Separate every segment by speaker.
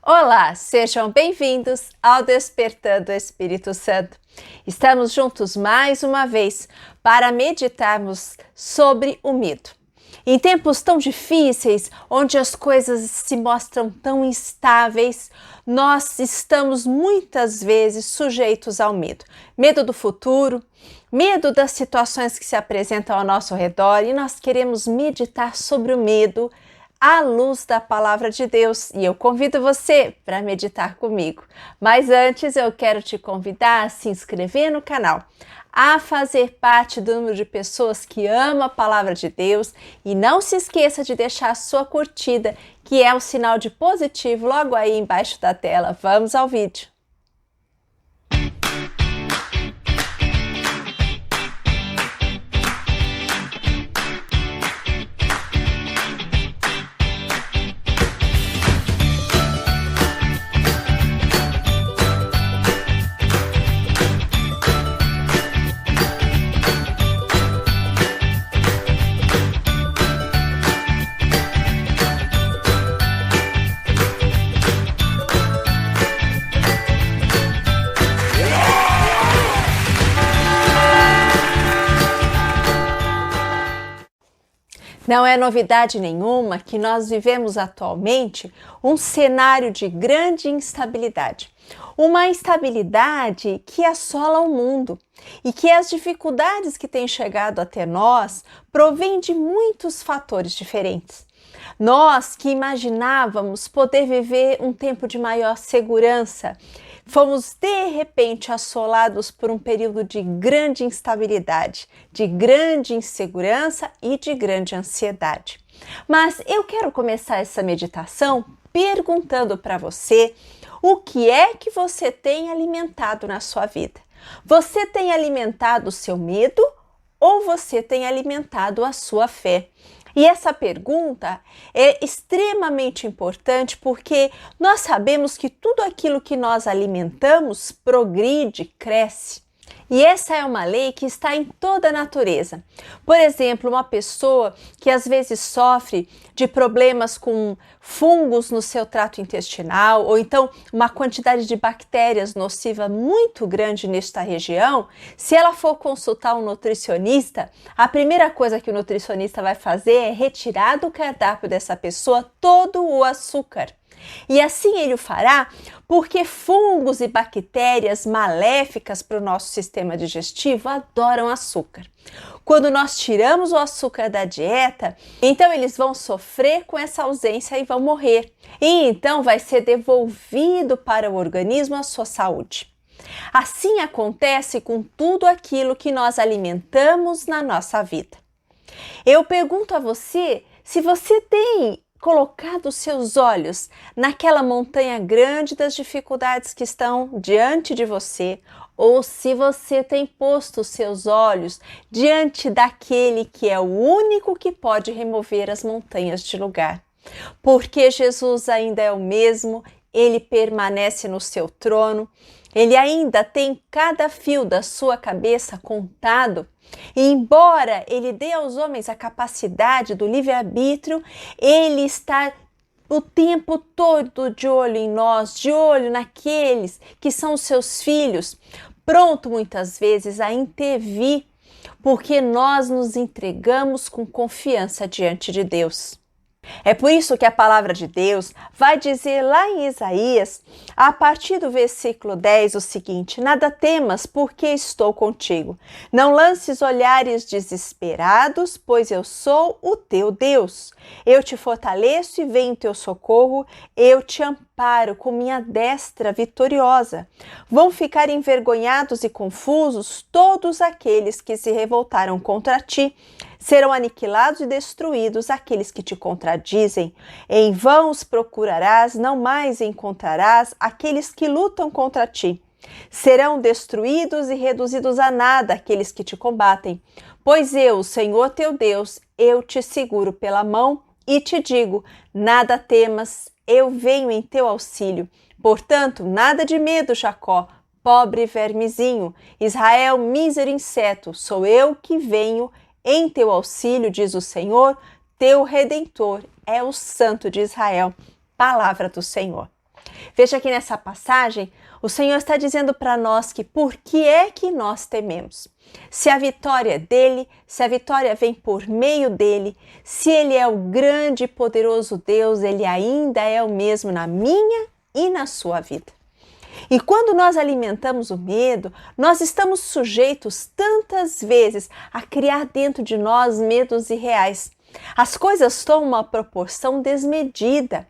Speaker 1: Olá, sejam bem-vindos ao Despertando o Espírito Santo. Estamos juntos mais uma vez para meditarmos sobre o medo. Em tempos tão difíceis, onde as coisas se mostram tão instáveis, nós estamos muitas vezes sujeitos ao medo. Medo do futuro, medo das situações que se apresentam ao nosso redor, e nós queremos meditar sobre o medo à luz da palavra de Deus, e eu convido você para meditar comigo. Mas antes eu quero te convidar a se inscrever no canal, a fazer parte do número de pessoas que ama a palavra de Deus, e não se esqueça de deixar a sua curtida, que é o sinal de positivo logo aí embaixo da tela. Vamos ao vídeo. Não é novidade nenhuma que nós vivemos atualmente um cenário de grande instabilidade. Uma instabilidade que assola o mundo e que as dificuldades que têm chegado até nós provêm de muitos fatores diferentes. Nós que imaginávamos poder viver um tempo de maior segurança, fomos de repente assolados por um período de grande instabilidade, de grande insegurança e de grande ansiedade. Mas eu quero começar essa meditação perguntando para você o que é que você tem alimentado na sua vida. Você tem alimentado o seu medo ou você tem alimentado a sua fé? E essa pergunta é extremamente importante porque nós sabemos que tudo aquilo que nós alimentamos progride, cresce. E essa é uma lei que está em toda a natureza. Por exemplo, uma pessoa que às vezes sofre de problemas com fungos no seu trato intestinal, ou então uma quantidade de bactérias nociva muito grande nesta região, se ela for consultar um nutricionista, a primeira coisa que o nutricionista vai fazer é retirar do cardápio dessa pessoa todo o açúcar. E assim ele o fará porque fungos e bactérias maléficas para o nosso sistema digestivo adoram açúcar. Quando nós tiramos o açúcar da dieta, então eles vão sofrer com essa ausência e vão morrer. E então vai ser devolvido para o organismo a sua saúde. Assim acontece com tudo aquilo que nós alimentamos na nossa vida. Eu pergunto a você se você tem colocado os seus olhos naquela montanha grande das dificuldades que estão diante de você, ou se você tem posto os seus olhos diante daquele que é o único que pode remover as montanhas de lugar. Porque Jesus ainda é o mesmo, ele permanece no seu trono, ele ainda tem cada fio da sua cabeça contado. E embora ele dê aos homens a capacidade do livre-arbítrio, ele está o tempo todo de olho em nós, de olho naqueles que são os seus filhos, pronto muitas vezes a intervir, porque nós nos entregamos com confiança diante de Deus. É por isso que a palavra de Deus vai dizer lá em Isaías, a partir do versículo 10, o seguinte: nada temas, porque estou contigo. Não lances olhares desesperados, pois eu sou o teu Deus. Eu te fortaleço e venho em teu socorro, eu te amparo com minha destra vitoriosa. Vão ficar envergonhados e confusos todos aqueles que se revoltaram contra ti. Serão aniquilados e destruídos aqueles que te contradizem. Em vão os procurarás, não mais encontrarás aqueles que lutam contra ti. Serão destruídos e reduzidos a nada aqueles que te combatem. Pois eu, Senhor teu Deus, eu te seguro pela mão e te digo: nada temas, eu venho em teu auxílio. Portanto, nada de medo, Jacó, pobre vermezinho. Israel, mísero inseto, sou eu que venho em teu auxílio, diz o Senhor, teu Redentor é o Santo de Israel. Palavra do Senhor. Veja que nessa passagem, o Senhor está dizendo para nós que por que é que nós tememos? Se a vitória é dele, se a vitória vem por meio dele, se ele é o grande e poderoso Deus, ele ainda é o mesmo na minha e na sua vida. E quando nós alimentamos o medo, nós estamos sujeitos tantas vezes a criar dentro de nós medos irreais. As coisas tomam uma proporção desmedida.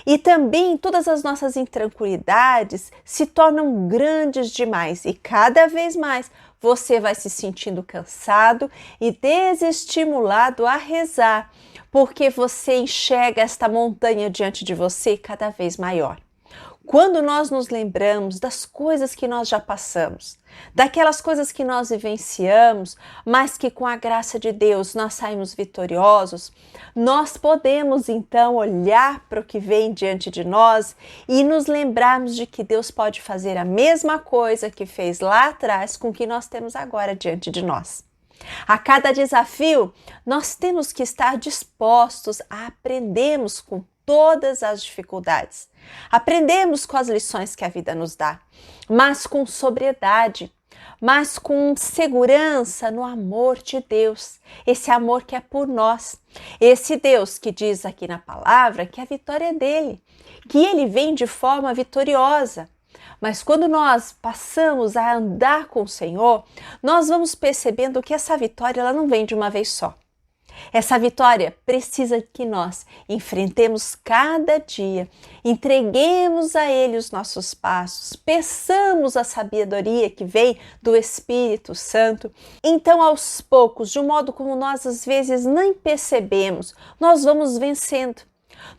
Speaker 1: E também todas as nossas intranquilidades se tornam grandes demais e cada vez mais você vai se sentindo cansado e desestimulado a rezar, porque você enxerga esta montanha diante de você cada vez maior. Quando nós nos lembramos das coisas que nós já passamos, daquelas coisas que nós vivenciamos, mas que com a graça de Deus nós saímos vitoriosos, nós podemos então olhar para o que vem diante de nós e nos lembrarmos de que Deus pode fazer a mesma coisa que fez lá atrás com o que nós temos agora diante de nós. A cada desafio, nós temos que estar dispostos a aprendermos com todas as dificuldades. Aprendemos com as lições que a vida nos dá, mas com sobriedade, mas com segurança no amor de Deus, esse amor que é por nós, esse Deus que diz aqui na palavra que a vitória é dele, que ele vem de forma vitoriosa. Mas quando nós passamos a andar com o Senhor, nós vamos percebendo que essa vitória ela não vem de uma vez só. Essa vitória precisa que nós enfrentemos cada dia, entreguemos a Ele os nossos passos, peçamos a sabedoria que vem do Espírito Santo. Então, aos poucos, de um modo como nós às vezes nem percebemos, nós vamos vencendo.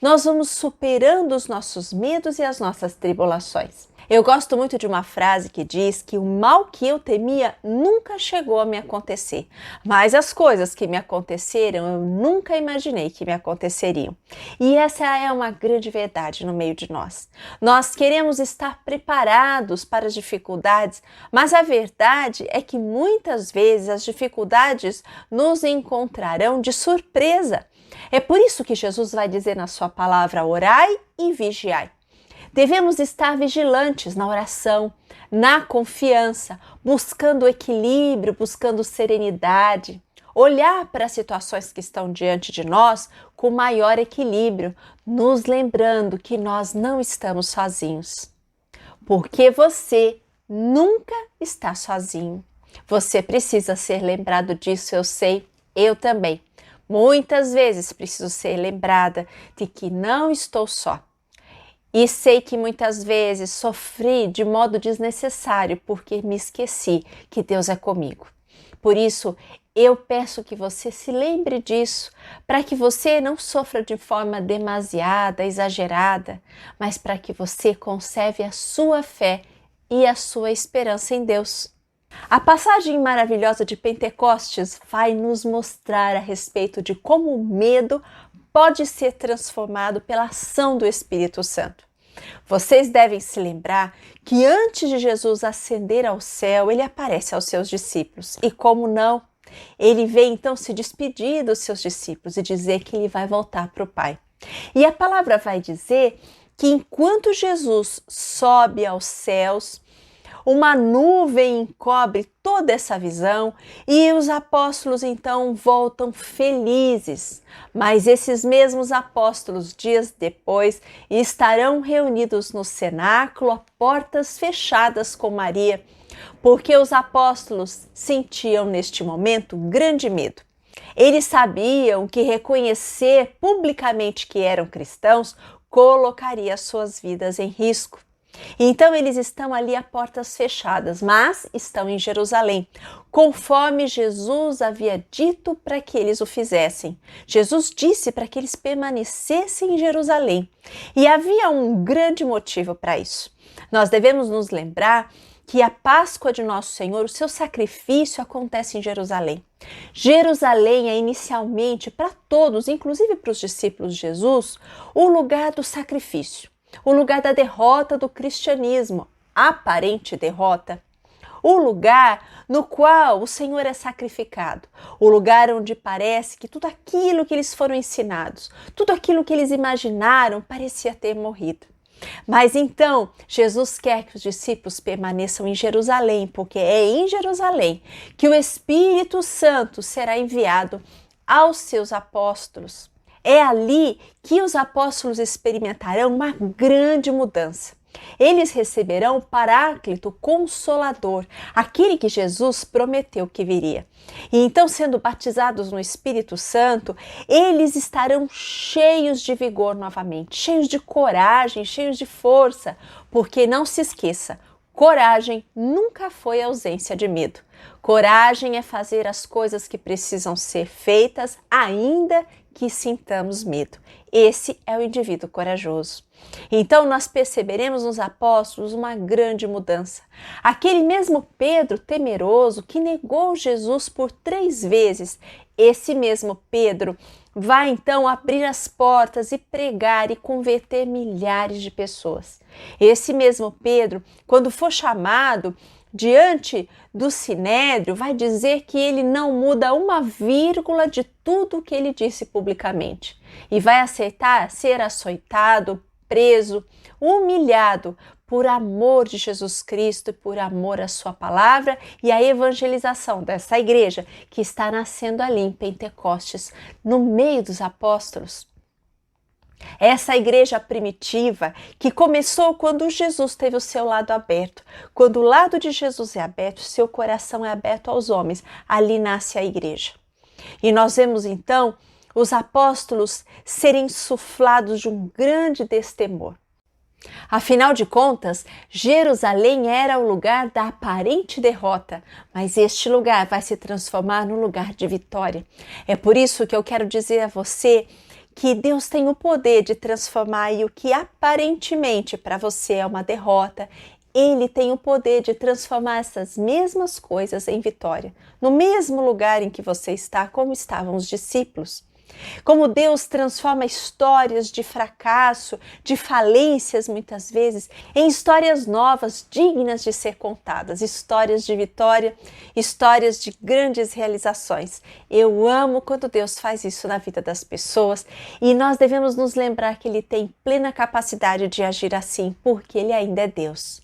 Speaker 1: Nós vamos superando os nossos medos e as nossas tribulações. Eu gosto muito de uma frase que diz que o mal que eu temia nunca chegou a me acontecer, mas as coisas que me aconteceram eu nunca imaginei que me aconteceriam. E essa é uma grande verdade no meio de nós. Nós queremos estar preparados para as dificuldades, mas a verdade é que muitas vezes as dificuldades nos encontrarão de surpresa. É por isso que Jesus vai dizer na sua palavra: orai e vigiai. Devemos estar vigilantes na oração, na confiança, buscando equilíbrio, buscando serenidade, olhar para as situações que estão diante de nós com maior equilíbrio, nos lembrando que nós não estamos sozinhos. Porque você nunca está sozinho. Você precisa ser lembrado disso, eu sei, eu também. Muitas vezes preciso ser lembrada de que não estou só. E sei que muitas vezes sofri de modo desnecessário porque me esqueci que Deus é comigo. Por isso, eu peço que você se lembre disso, para que você não sofra de forma demasiada, exagerada, mas para que você conserve a sua fé e a sua esperança em Deus. A passagem maravilhosa de Pentecostes vai nos mostrar a respeito de como o medo pode ser transformado pela ação do Espírito Santo. Vocês devem se lembrar que antes de Jesus ascender ao céu, ele aparece aos seus discípulos. E como não? Ele vem então se despedir dos seus discípulos e dizer que ele vai voltar para o Pai. E a palavra vai dizer que enquanto Jesus sobe aos céus, uma nuvem encobre toda essa visão e os apóstolos então voltam felizes. Mas esses mesmos apóstolos, dias depois, estarão reunidos no cenáculo a portas fechadas com Maria, porque os apóstolos sentiam neste momento grande medo. Eles sabiam que reconhecer publicamente que eram cristãos colocaria suas vidas em risco. Então eles estão ali a portas fechadas, mas estão em Jerusalém, conforme Jesus havia dito para que eles o fizessem. Jesus disse para que eles permanecessem em Jerusalém e havia um grande motivo para isso. Nós devemos nos lembrar que a Páscoa de Nosso Senhor, o seu sacrifício acontece em Jerusalém. Jerusalém é inicialmente para todos, inclusive para os discípulos de Jesus, o lugar do sacrifício. O lugar da derrota do cristianismo, aparente derrota. O lugar no qual o Senhor é sacrificado. O lugar onde parece que tudo aquilo que eles foram ensinados, tudo aquilo que eles imaginaram parecia ter morrido. Mas então, Jesus quer que os discípulos permaneçam em Jerusalém, porque é em Jerusalém que o Espírito Santo será enviado aos seus apóstolos. É ali que os apóstolos experimentarão uma grande mudança. Eles receberão o Paráclito Consolador, aquele que Jesus prometeu que viria. E então, sendo batizados no Espírito Santo, eles estarão cheios de vigor novamente, cheios de coragem, cheios de força, porque não se esqueça, coragem nunca foi ausência de medo. Coragem é fazer as coisas que precisam ser feitas, ainda que sintamos medo. Esse é o indivíduo corajoso. Então nós perceberemos nos apóstolos uma grande mudança. Aquele mesmo Pedro temeroso que negou Jesus por 3 vezes, esse mesmo Pedro vai então abrir as portas e pregar e converter milhares de pessoas. Esse mesmo Pedro, quando for chamado diante do Sinédrio, vai dizer que ele não muda uma vírgula de tudo o que ele disse publicamente e vai aceitar ser açoitado, preso, humilhado por amor de Jesus Cristo e por amor à sua palavra e à evangelização dessa igreja que está nascendo ali em Pentecostes, no meio dos apóstolos. Essa igreja primitiva que começou quando Jesus teve o seu lado aberto. Quando o lado de Jesus é aberto, seu coração é aberto aos homens. Ali nasce a igreja. E nós vemos então os apóstolos serem insuflados de um grande destemor. Afinal de contas, Jerusalém era o lugar da aparente derrota, mas este lugar vai se transformar num lugar de vitória. É por isso que eu quero dizer a você que Deus tem o poder de transformar o que aparentemente para você é uma derrota, Ele tem o poder de transformar essas mesmas coisas em vitória, no mesmo lugar em que você está, como estavam os discípulos. Como Deus transforma histórias de fracasso, de falências muitas vezes, em histórias novas, dignas de ser contadas, histórias de vitória, histórias de grandes realizações. Eu amo quando Deus faz isso na vida das pessoas e nós devemos nos lembrar que Ele tem plena capacidade de agir assim, porque Ele ainda é Deus.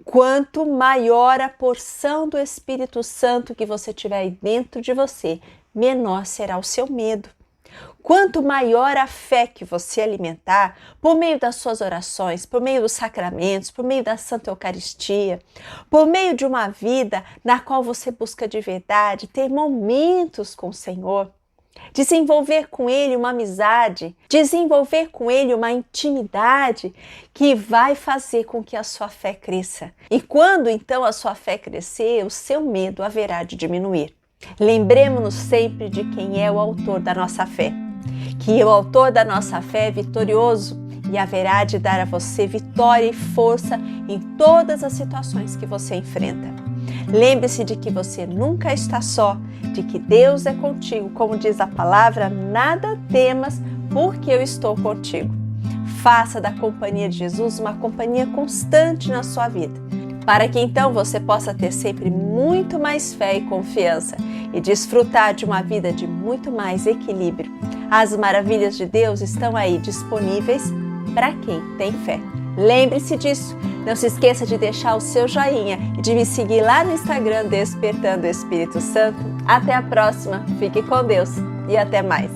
Speaker 1: Quanto maior a porção do Espírito Santo que você tiver aí dentro de você, menor será o seu medo. Quanto maior a fé que você alimentar, por meio das suas orações, por meio dos sacramentos, por meio da Santa Eucaristia, por meio de uma vida na qual você busca de verdade, ter momentos com o Senhor, desenvolver com Ele uma amizade, desenvolver com Ele uma intimidade que vai fazer com que a sua fé cresça. E quando então a sua fé crescer, o seu medo haverá de diminuir. Lembremos-nos sempre de quem é o autor da nossa fé, que o autor da nossa fé é vitorioso e haverá de dar a você vitória e força em todas as situações que você enfrenta. Lembre-se de que você nunca está só, de que Deus é contigo, como diz a palavra, nada temas, porque eu estou contigo. Faça da companhia de Jesus uma companhia constante na sua vida, para que então você possa ter sempre muito mais fé e confiança e desfrutar de uma vida de muito mais equilíbrio. As maravilhas de Deus estão aí disponíveis para quem tem fé. Lembre-se disso. Não se esqueça de deixar o seu joinha e de me seguir lá no Instagram Despertando o Espírito Santo. Até a próxima. Fique com Deus e até mais.